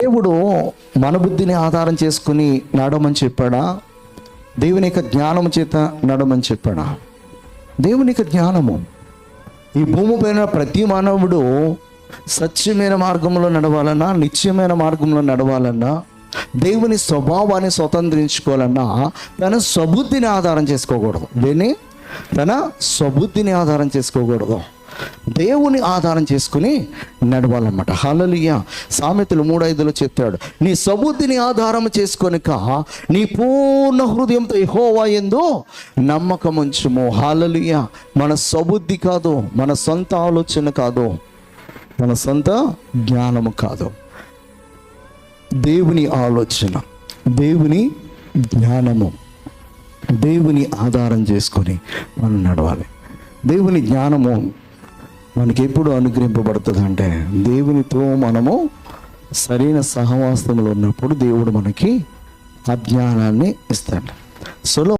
దేవుడు మన బుద్ధిని ఆధారం చేసుకుని నడవమని చెప్పాడా? దేవుని యొక్క జ్ఞానము చేత నడవమని చెప్పాడా? దేవుని యొక్క జ్ఞానము. ఈ భూమి పైన ప్రతి మానవుడు సత్యమైన మార్గంలో నడవాలన్నా, నిత్యమైన మార్గంలో నడవాలన్నా, దేవుని స్వభావాన్ని స్వతంత్రించుకోవాలన్నా తన స్వబుద్ధిని ఆధారం చేసుకోకూడదు. దేన్ని? తన స్వబుద్ధిని ఆధారం చేసుకోకూడదు, దేవుని ఆధారం చేసుకుని నడవాలన్నమాట. హల్లెలూయా. సామెతలు 3:5 చెప్తాడు, నీ స్వబుద్ధిని ఆధారం చేసుకొనిక నీ పూర్ణ హృదయంతో యెహోవా యందు నమ్మకం ఉంచుము. హల్లెలూయా. మన స్వబుద్ధి కాదు, మన సొంత ఆలోచన కాదు, మన సొంత జ్ఞానము కాదు, దేవుని ఆలోచన, దేవుని జ్ఞానము, దేవుని ఆధారం చేసుకొని మనం నడవాలి. దేవుని జ్ఞానము మనకి ఎప్పుడు అనుగ్రహింపబడుతుంది అంటే, దేవునితో మనము సరైన సహవాసంలో ఉన్నప్పుడు దేవుడు మనకి అజ్ఞానాన్ని ఇస్తాడు.